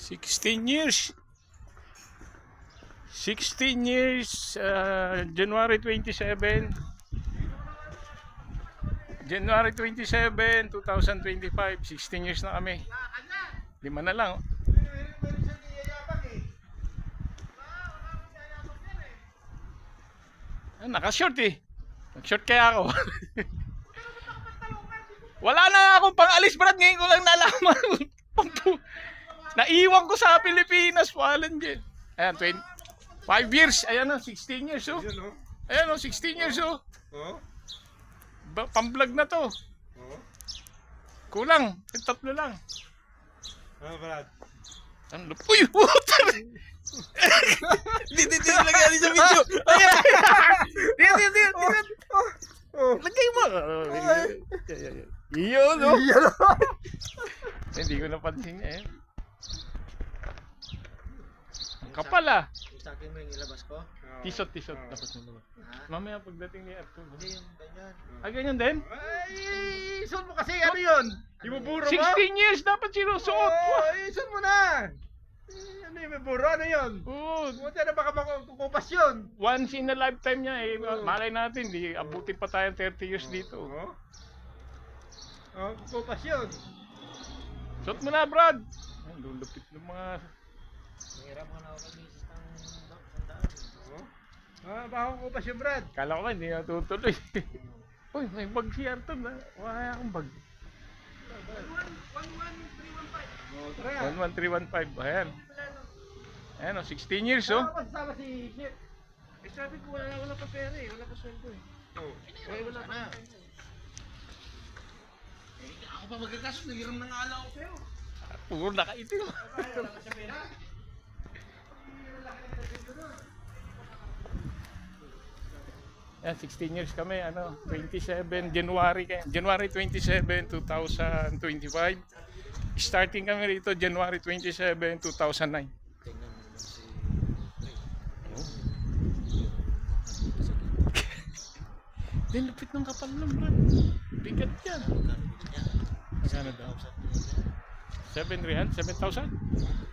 16 years. 16 years, January 27. January 27, 2025. 16 years na kami. 5 na lang. Naka-short eh. Nag-short kaya ako. Wala na akong pang-alis, Brad. Ngayon ko lang nalaman. Naiwan ko sa Pilipinas. Walan din. Ayan, 5 years. Ayan o, 16 years oh. Ayan o, 16 years oh. Pang-vlog na to. Kulang. 3 lang. Brad. Uy! Water! Dito lagay sa video. Dito. Lagay mo. Iyon no? Hindi ko napansin eh. Kapal ah. Sa akin mo yung ilabas ko? Tisot dapat mo naman. Mamaya pagdating ni Arthur. Hindi yung ganyan. Ganyan din? Ay, isuot mo kasi ano yun? Ibuburo mo? 16 years dapat sinusuot. Isuot mo na. Ano yung ibuburo? Ano yun? Oo. Buti na baka makukupas yun. Once in a lifetime niya eh. Malay natin, di abutin pa tayong 30 years dito. Kukupas yun. Suot mo na, Brad. Ay, lulupit ng mga... Mahirap mo na ako kamisis ng sandaan. Baka kukupas yun, Brad. Kala ko ba, hindi natutuloy. Uy, may bag si Arthur na. Wala akong bag. 11315. Ayan. Ayan o, 16 years oh. Kasama si Chef. Sabi ko wala pa pera eh. Wala pa sweldo eh. Wala pa. Ako pa magkakaso, nagiram na nga ala ako sa'yo. Puro nakaitim. Yan, 16 years kami, 27 January 27, 2025. Starting kami rito January 27, 2009. Din lupit ng kapal ng Brad. Bigat yan. Magkano daw? 7,000? 7,000?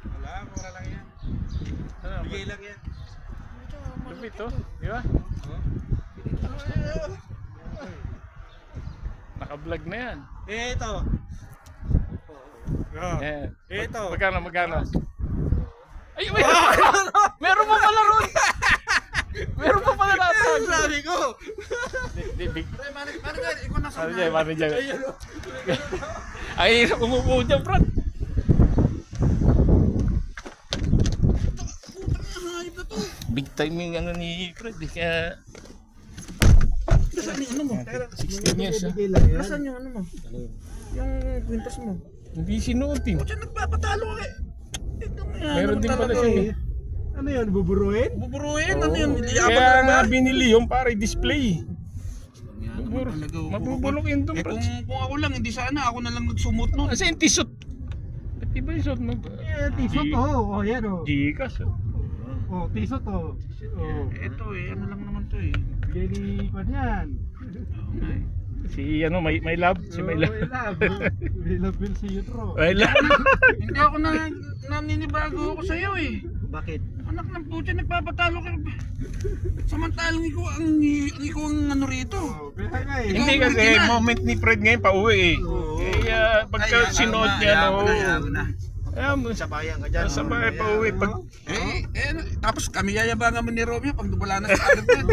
Wala, mura lang yan. Bigay lang yan. Lupit to, di ba? Naka-vlog na yan. Ito. Ito. Magkano? Ay, meron pa pala ron! Meron pa pala natin! Sabi ko! Manager, ikaw na sa manager. Ay, umupo dyan, Brad. Big time yung ni Fred. Kaya... Saan yung ano mo? 16 years ha? Saan yung ano mo? Yung kwintas mo? Hindi sinuotin. O dyan nagpapatalo ka eh. Meron din pala siya. Ano yun? Buburuin? Buburuin? Ano yun? Kaya nga binili yung para i-display. Mabubulok yun doon. Kung ako lang, hindi sana. Ako na lang nagsumot nun. Kasi yung tisot. Ba't iba yung suot mo? Tisot oh. Yan oh. Gikas oh. Oh, tisot oh. Ito eh, ano lang naman to eh. Bigay pa niyan. Si may love. Si may love. May love will see you through. May love. Hindi ako naninibago ako sa'yo eh. Bakit? Anak ng putya, nagpapatalo ka. Samantalang ikaw ang ano rito. Hindi kasi moment ni Fred ngayon pauwi eh. Kaya pagka sinuot niya sabayan ka dyan. Sabay pauwi. Tapos kami yayabangan mo ni Romeo pag wala na sa agad.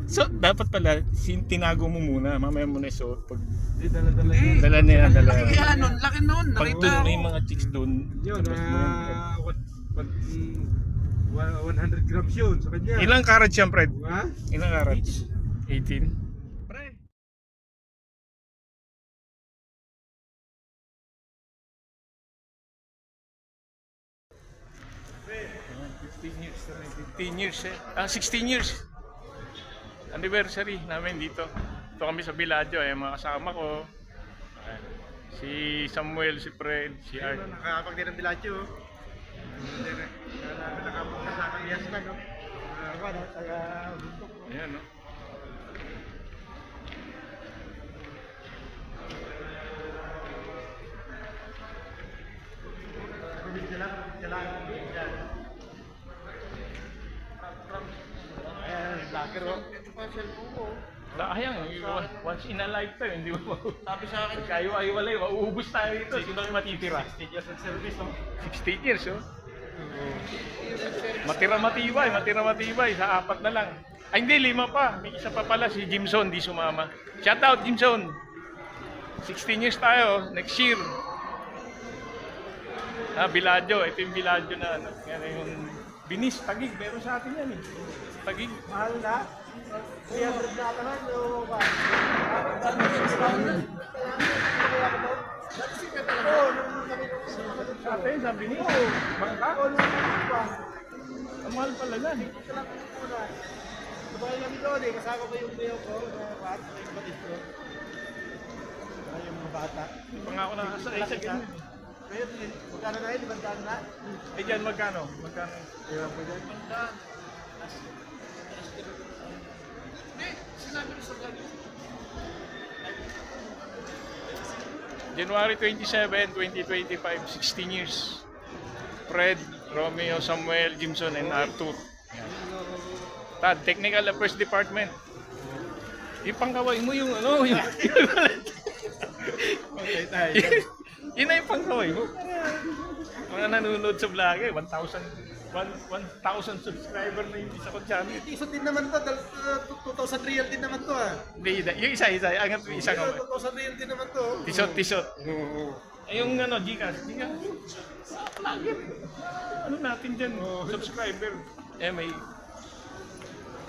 So dapat pala tinago mo muna. Mamaya mo na isuot pag Dala niya. Laki nun. Pag doon may mga chicks doon. Yun, 100 grams yun sa kanya. Ilang carats yan, Fred? Ha? Ilang carats? 18. Pre. $15 years eh. 16 years. Anniversary namin dito. Ito kami sa Villaggio eh, mga kasama ko. Si Samuel, si Fred, si Art. Nakakapag din ng Bilacho. Nakapunta sa Kalias na, no? Ayan, no? Ayan, vlogger oh. Sayang, once in a lifetime, hindi mo Sabi sa akin, kayo ay walay, mauubos tayo dito. Sino kayo matitira? 8 years of service, no? 16 years, oh. Matira-matibay sa 4 na lang. Ay hindi, 5 pa. May isa pa pala, si Jimson, di sumama. Shout out, Jimson. 16 years tayo, next year. Biladyo, ito yung Biladyo na ano. Yan yung Binis, Tagig, meron sa atin yan eh. Tagig. Mahal na. 300 na naman, no? Sa atin, sa Binis. Bangka? Ang mahal pala yan eh. Sabay kami doon eh, kasama ko yung mayo ko, yung batid ko. Yung mga bata. Pangako na sa isa ganyan. Ngayon, magkano na yun? 500 na? Eh dyan, magkano? Magkano? Ewan ko dyan. 500. Hindi, sinabi rin sa vlog. January 27, 2025, 16 years. Fred, Romeo, Samuel, Jimson, and Arthur. Yan. Tad, Technical Affairs Department. Yung pangkaway mo yung ano, yung... Okay, tayo. Yun na yung pangkaway mo. Mga nanonood sa vlog eh, 1,000 subscriber na yung isa ko channel. Tisot din naman to, 2,000 real din naman to ah. Hindi, yung isa, angat yung isa kamay. 2,000 real din naman to. Tisot. Ay, yung ano, Gcash. Vlogger. Ano natin dyan, subscriber. Eh, may...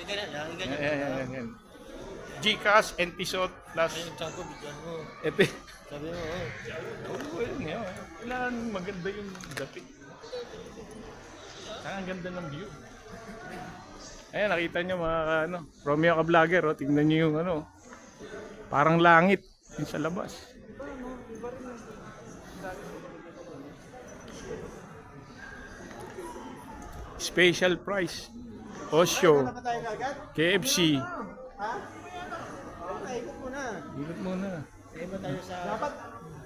Yan. Gcash and Tisot plus... Ito. Sabi mo, Oo, yun nga. Kailangan maganda yung dating. Ang ganda ng view. Ayan, nakita nyo mga ano, Romeo ka vlogger, oh. Tingnan nyo yung ano, parang langit yung sa labas. Special price. Osyo, pa tayo agad? KFC. Ha? Okay, ikot muna. Ikot muna. Iba tayo sa... Dapat,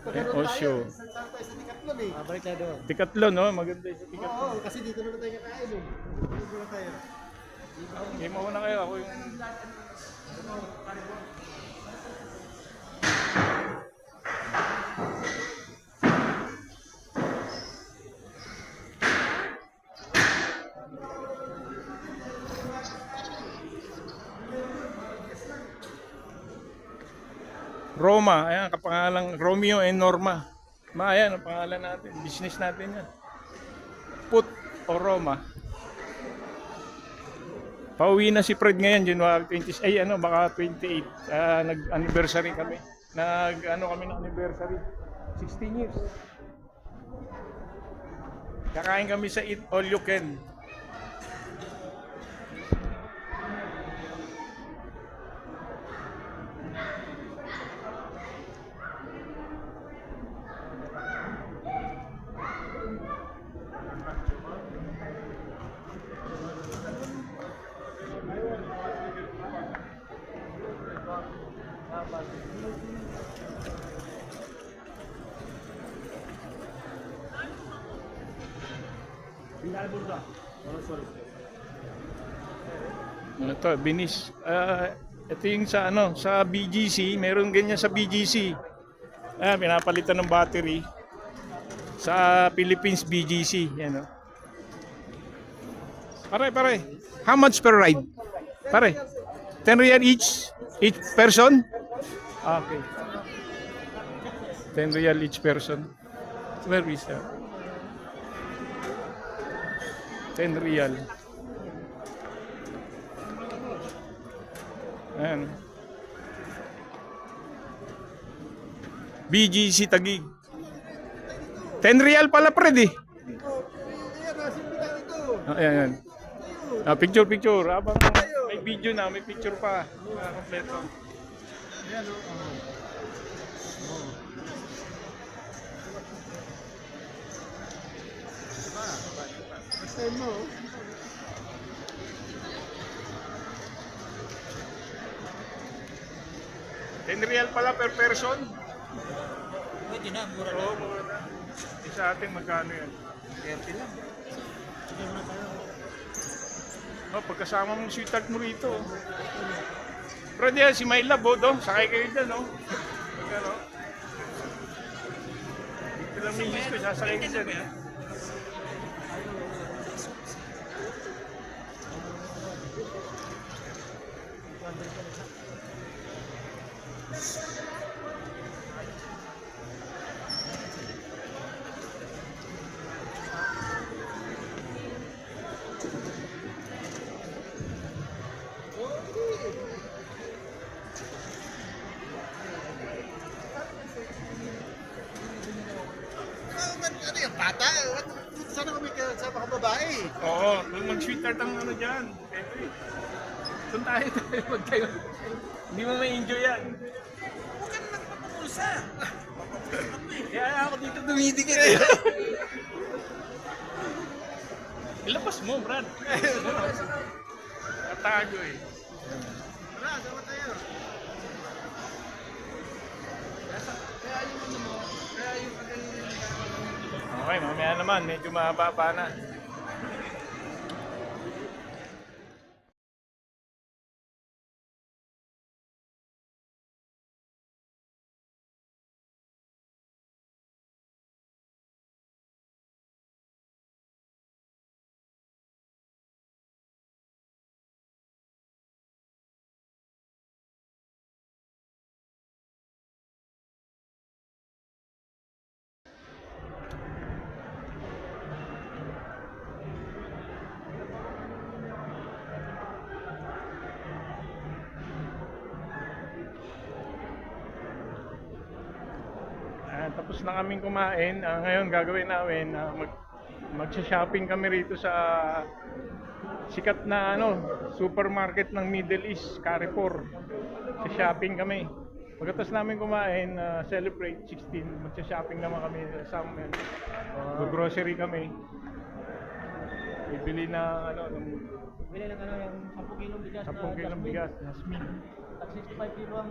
Osyo. saan tayo sa Decathlon eh. Balik tayo doon. Decathlon, no? Maganda yung sa Decathlon. Oo, kasi dito naman tayo kakain eh. Dito na tayo. Okay, mauna kayo. Ako yung... Roma, ayan, kapangalang Romeo and Norma. Ayan, ang pangalan natin, business natin yan. Put o Roma. Pauwi na si Fred ngayon, January 20, ay ano, baka 28. Nag-anniversary kami. Kami ng anniversary. 16 years. Kakain kami sa Eat All You Can. Ano to, Binis. Ito yung sa ano, sa BGC, meron ganyan sa BGC. Pinapalitan ng battery sa Philippines BGC, yan oh. Pare. How much per ride? Pare. 10 real each person? Okay. 10 real each person. Where is that? 10 real. Ayan. BGC Taguig. 10 real pala, Fred eh. Ayan. Picture. Habang may video na, may picture pa. Kompleto. Ayan o. First time mo. $10 pala per person. Pwede na, mura na. Oo, mura na. Sa atin magkano yan? 30 lang. Oh, pagkasama mong sweetheart mo rito. Pero diyan, si My Love, oh, sakay kayo dyan, no? Ano? Dito lang misis ko, sasakay ko dyan, eh. Ano yung bata? Sana kami kasama ka babae. Oo, mag-sweetheart ang ano dyan. Doon tayo, wag tayo. Hindi mo may-enjoy yan. Huwag ka naman papapulsa. Kaya ako dito dumidikit eh. Ilabas mo, Brad. Natago eh. Tara, sama tayo. Kaya yung ano mo, kaya yung Okay, mamaya naman, medyo mahaba pa na. Tapos na kaming kumain. Ngayon gagawin namin magsha-shopping kami rito sa sikat na supermarket ng Middle East, Carrefour. Sa shopping kami. Pagkatapos namin kumain, celebrate 16, magsha-shopping naman kami sa grocery kami. Bibili na Bili ng yung 10 kilong bigas 10 kilong bigas, Jasmine. At 65 kilo ang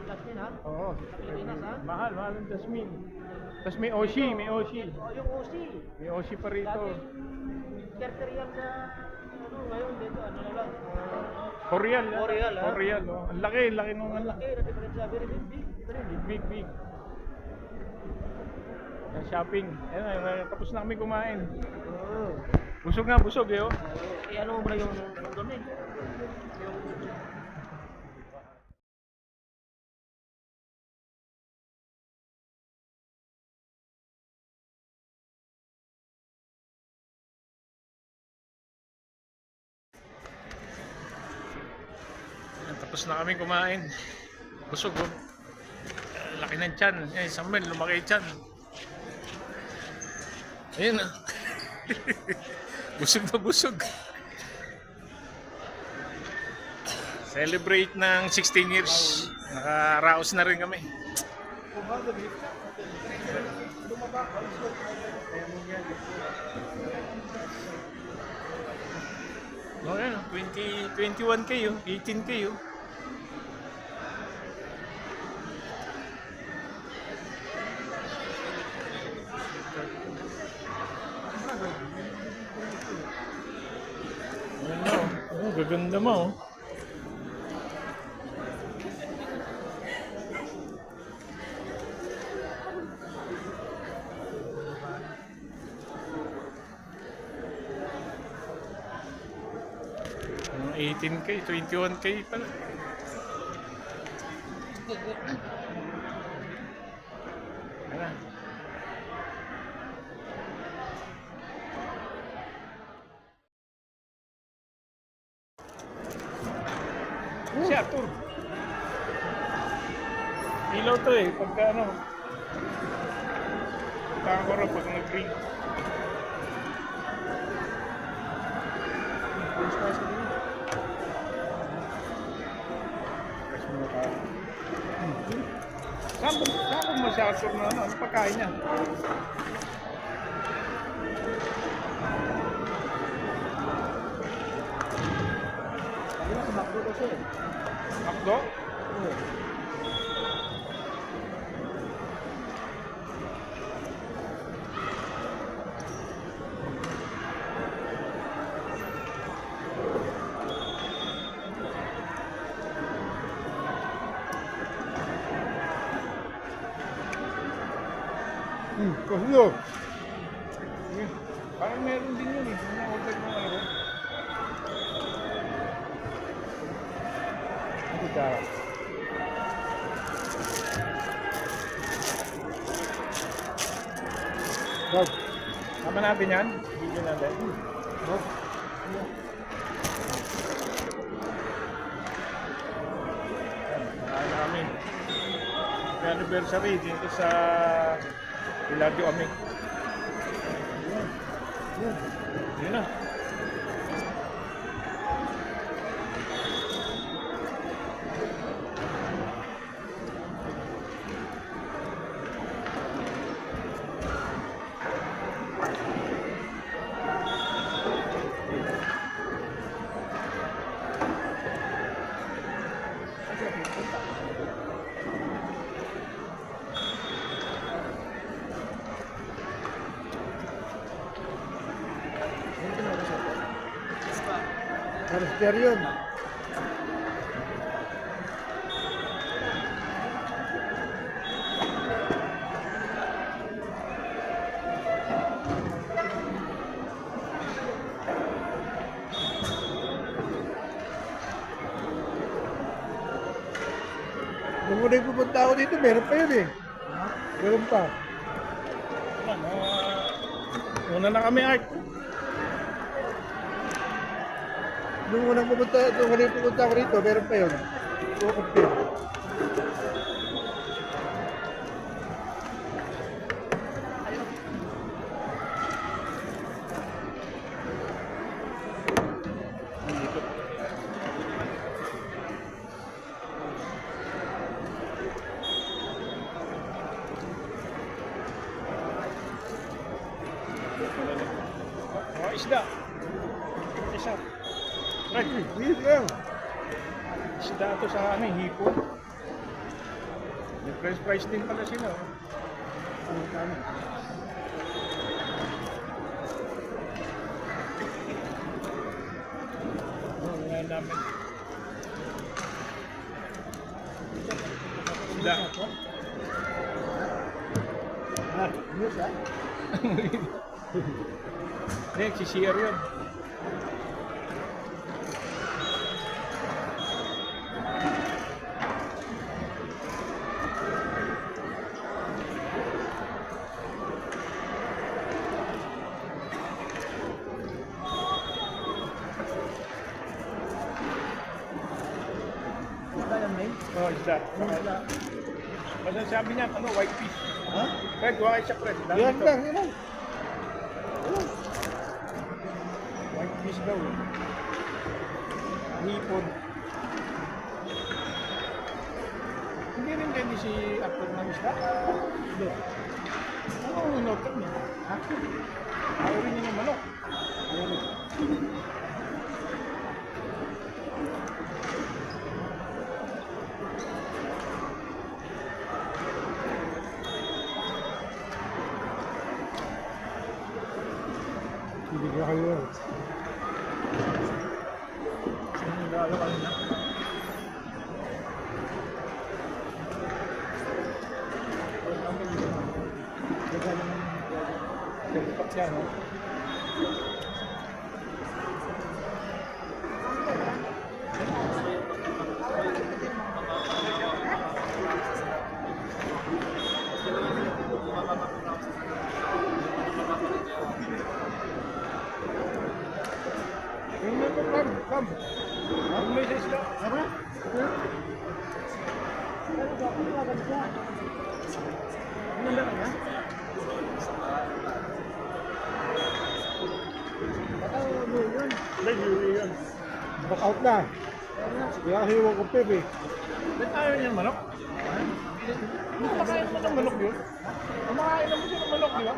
jasmine, ha? Oo, Pilipinas, ha? mahal ang Jasmine. Tapos may Oshi. O, yung OC. May Oshi pa rito. Dati, 30 real sa, ngayon dito, ano na lang. 4 real. 4 real, ha? 4 real, oh. Ang laki nung Ang laki, na different sa very big. big. Ang shopping. Ayun, tapos na kami kumain. Busog eh, oh. Ano mo ba yung doon eh? Tapos na kami kumain. Busog, oh. Laki ng tiyan. Samuel, lumaki yung tiyan. Ayun, ah. Busog na busog. Celebrate ng 16 years. Nakaraos na rin kami. No, yan, 21K, 18K. Gaganda mo, oh. Mga 18K, 21K pala. Ayan. Si Arthur. Ilaw to eh, pagka pagkakura pag nag-green. Saan mo si Arthur na ano pagkain niya? Makdo? Kaslo. Parang meron din yun eh. Na-order mo ano. Ito ka. Bob. Tama natin yan. Video natin. Bob. Yan, namin. Anniversary dito sa Piladio Amig. Yun na. Harvester yun. Nung muna yung pupunta ako dito, meron pa yun eh. Meron pa. Una na kami, Art. Nung unang pupunta, nung muna yung pupunta ako rito, meron pa yun. Kukumpir. Mga isda. Isa. Right. Yes, yeah. Isda to sa ano, hipon. May price din pala sila. Oh. Ano kami? Wala namin. Isda. Ah, yes ah. Hindi, si-share yun. Oh, isda. Basta sabi niya, ano, white fish. Ha? Fred, huwag kayo siya, Fred. Dami Yan to. lang, yan lang. White fish daw. Hipon. Hindi rin pwede si actor ng isda. Hindi. Ano ang inotor niya? Actor. Ayaw rin niya ng manok. Ayaw rin. Hindi ko kayo. Sino lalo kanina? Dapat yan, no? Yung may pagkam, kam. Yung may sa isla. Ano? Ano na lang, ha? Hindi, yun. Back out na. Kaya hiwag ko pip eh. Ba't ayaw niya ng manok? Hindi kumakain mo ng manok yun? Kumakain naman siya ng manok, di ba?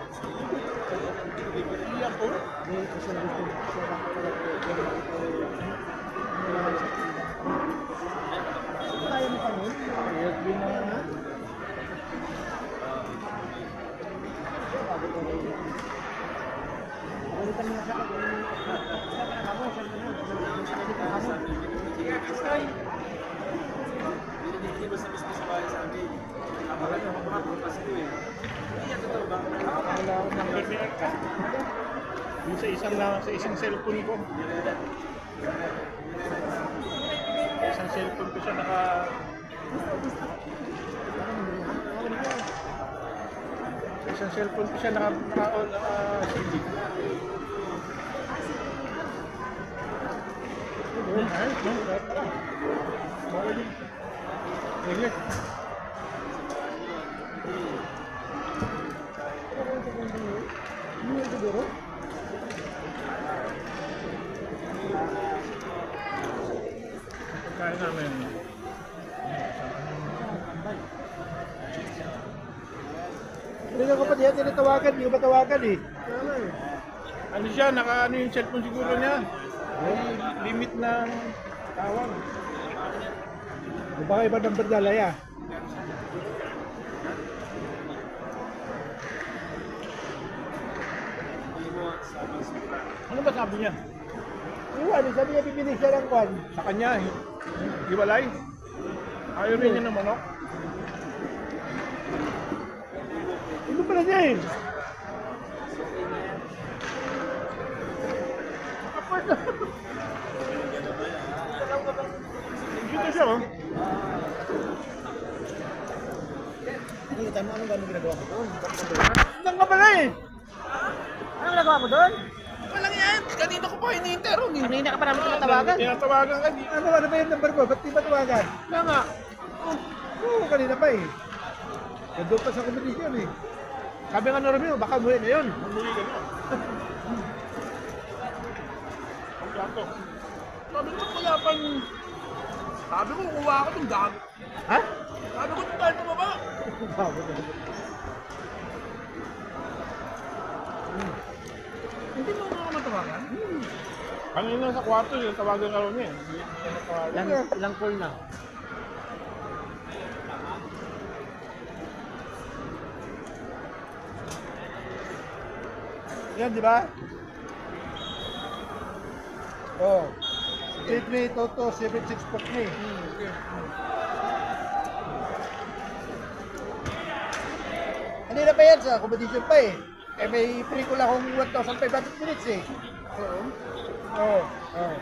Iyan po. Kaya mo pa nun? Yes, din na nga. Premier ka. Yung sa isang cellphone ko. Sa isang cellphone ko siya naka... Sa isang cellphone ko siya naka-CD. Ay, no, dapat pala. Bawal din. Neglect. Pagkain namin. Hindi na kapatid, yan tinatawagan, hindi ko matawagan eh. Ano siya, naka-ano yung cellphone siguro niya. May limit ng tawag. Baka iba ng berdalaya. Ano ba sabi niya? Iwan, sabi niya bibili siya ng kwan. Sa kanya, hiwalay. Ayaw rin niya ng manok. Ano pala niya eh? Dito siya, oh. Anong gano'ng ginagawa ko doon? Nang ka pala eh! Anong nagawa mo doon? Walang yan. Kanina ko pa hinihintero. Kanina ka pa namin tinatawagan. Tinatawagan ka. Ano ba yung number mo? Ba't di ba tawagan? Kaya nga. Oo, kanina pa eh. Nandun pa sa competition eh. Sabi nga na Romeo, baka umuwi na yun. Umuwi ka na. Ang plato. Sabi ko wala pang... Sabi ko kuha ako ng gag. Ha? Sabi ko tayo tumaba. Hindi mo ako matawagan? Kanina sa kwarto, tinatawagan ka rin niya. Hindi niya natawagan. Ilang call na? Yan, di ba? Oh. 8-3, Toto, 7-6 pot ni. Kanina pa yan sa competition pa eh. Eh may free ko lang akong 1,500 minutes eh. Oo. Oo. Oo.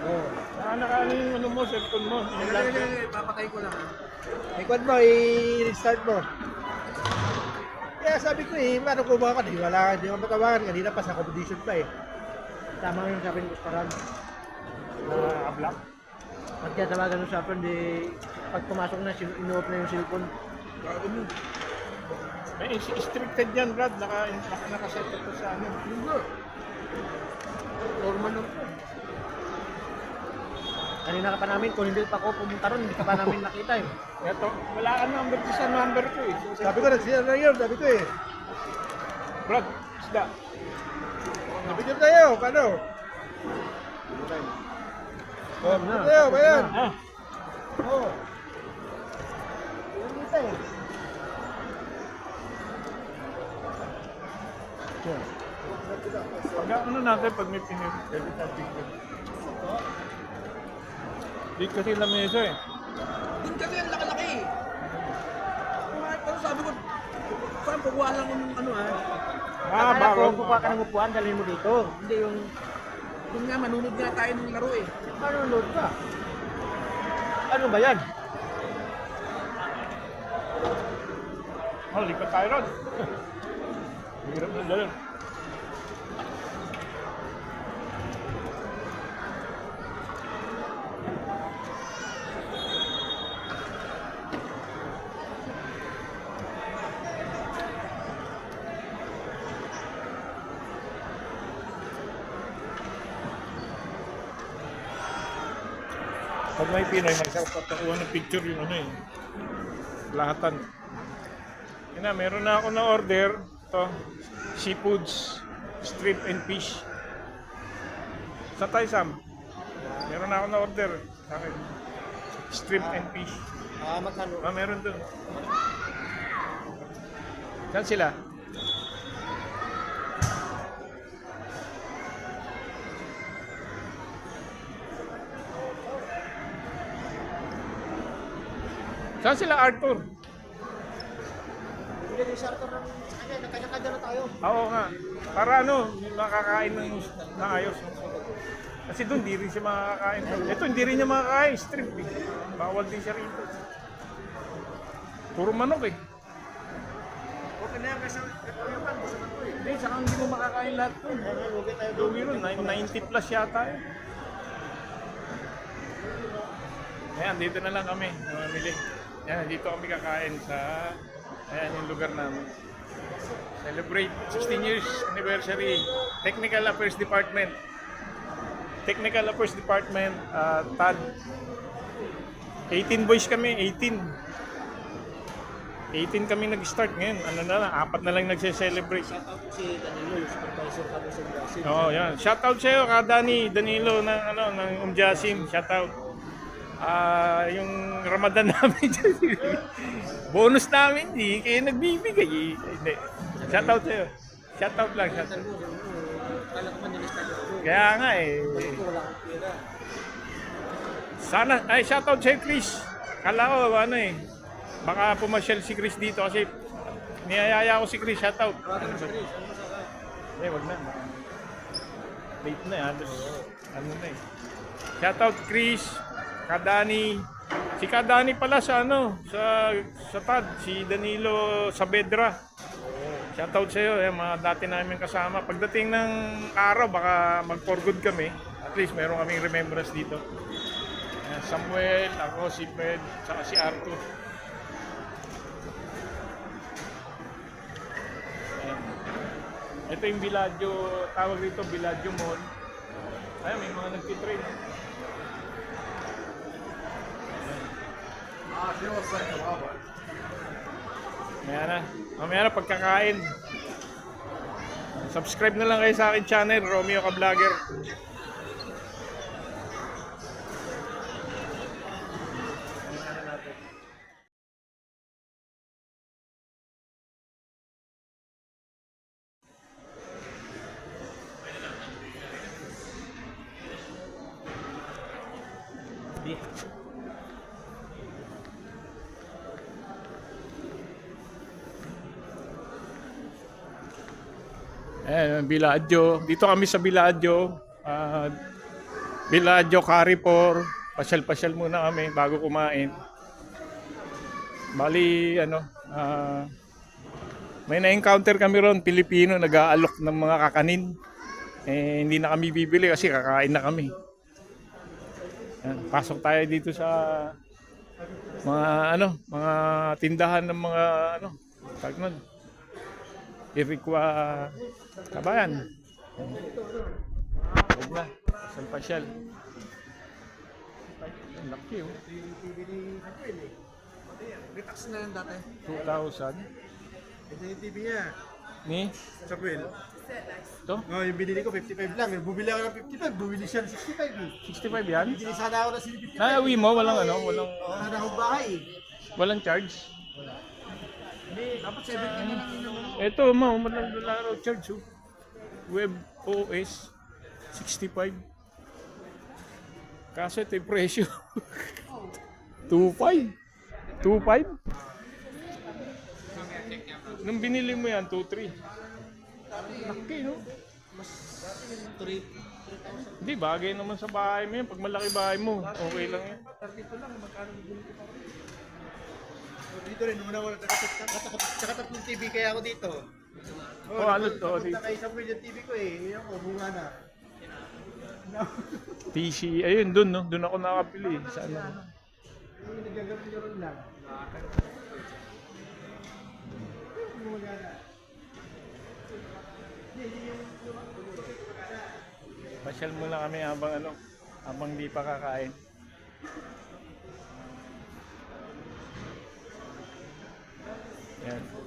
Oo. Naka-ano yung ano mo, cellphone mo. Yung lang. Papatay ko lang. May kwan mo, i-restart mo. Kaya sabi ko eh, paano ko ba ka? Di mo matawagan. Kanina pa sa competition pa eh. Tama yung sabi ni Gustaran. Ablak. Pag tiyatawagan mo sa akin, di pag pumasok na, ino-off na yung cellphone. May restricted yan, Brad. Nakaset ito sa ano. Normal lang po. Kanina ka pa namin, kung hindi pa ako pumunta ron, hindi ka pa namin nakita eh. Ito, wala ka number sa number ko eh. Sabi ko, nagsira na yun. Sabi ko eh. Brad, isda. Sabi ko tayo, paano? Oh, na, tayo, ba yan? Ah, Oo. Yan kita eh. pag ano natin, pag may pinag-edit natin. Di kasi lamesa eh. Doon kasi ang laki-laki eh. Pero sabi ko, saan kukuha lang ko ng ano ha? Akala ko, Bago. kukuha ka ng upuan, dalhin mo dito. Hindi yung Doon nga, manunod nga tayo ng laro eh. manunod ka. Ano ba yan? Oh, lipat tayo ron. Hirap na dyan. Pag may Pinoy, magsapapakuha ng picture yung ano eh. Lahatan. Yun na, meron na ako na order. Ito, seafoods, strip and fish. Sa tayo, Sam? Meron na ako na order. Sa akin. Strip and fish. Magkano? Meron dun. Saan sila? Saan sila, Arthur? Bigyan ni Sartor ng kanya, nagkanya-kanya na tayo. Oo nga. Para ano, makakain ng maayos. Kasi doon, di rin siya makakain. Ito, hindi rin niya makakain. Strip eh. Bawal din siya rito. Puro manok eh. Okay na yan, kasi yung pan, gusto na to eh. Hindi, saka hindi mo makakain lahat doon. Huwag tayo Lugi ron, 90 plus yata eh. Ayan, dito na lang kami. Namamili. Ayan, dito kami kakain sa... Ayan yung lugar namin. Celebrate 16 years anniversary. Technical Affairs Department. Technical Affairs Department, TAD. 18 boys kami, 18. 18 kami nag-start ngayon. Ano na lang, 4 na lang nagse-celebrate. Shoutout si Danilo, yung supervisor kami sa Brazil. Oo, yan. Shoutout sa iyo, ka Danilo ng Jasim. Shoutout. Yung Ramadan namin dyan. Bonus namin, di kayo nagbibigay. Hindi. Shoutout sa iyo. Shoutout lang, shoutout. Kala ko man nilista ko. Kaya nga eh. Wala akong pera. Sana, ay shoutout sa iyo, Chris. Kala ko, ano eh. Baka pumasyal si Chris dito kasi niyayaya ko si Chris. Shoutout. Tawagan mo si Chris, ano masarap? Wag na. Late na eh. Ano na eh. Shoutout Chris, Kadani. Si Kadani pala sa sa TAD, si Danilo Saavedra. Shoutout sa iyo, mga dati namin kasama. Pagdating ng araw, baka mag-for good kami. At least meron kaming remembrance dito. Samuel, ako, si Fred, saka si Arthur. Ito yung Villaggio, tawag dito Villaggio Mall. Ay, may mga nagtitrain. Mamaya na pagkakain. Subscribe na lang kayo sa akin channel, Romeo Ka Vlogger. Villaggio. Dito kami sa Villaggio. Villaggio Carrefour. Pasyal-pasyal muna kami bago kumain. Bali, may na-encounter kami ron, Pilipino, nag-aalok ng mga kakanin. Hindi na kami bibili kasi kakain na kami. Pasok tayo dito sa mga tindahan ng mga Irikwa Kabayan. Huwag na, pasyal. Laki oh. Retax na yan dati. 2,000. Ito yung TV niya. Ni? Sa Quill. Ito? No, yung binili ko 55 lang. Bumili ako ng 55, bumili siya ng 65 eh. 65 yan? Bili sana ako ng 55. Nauwi mo? Walang Wala akong bahay eh. walang charge? Hindi, dapat 7 ka na lang naman. Ito, wala charge oh. Web OS 65. Kaso ito yung presyo. 2.5. 2.5? Nung binili mo yan, 2.3. Laki, no? Hindi, bagay naman sa bahay mo yan. Pag malaki bahay mo, okay lang yan. Dito rin, muna wala tsaka tatlong TV kaya ako dito. Ano to? Punta kay Samuel yung TV ko eh. Yun ako, bunga na. PC, ayun, dun, no? Dun ako nakapili. Sa ano? Yung nagagawin nyo rin lang. Bunga na. Pasyal muna kami habang di pa kakain. Yan.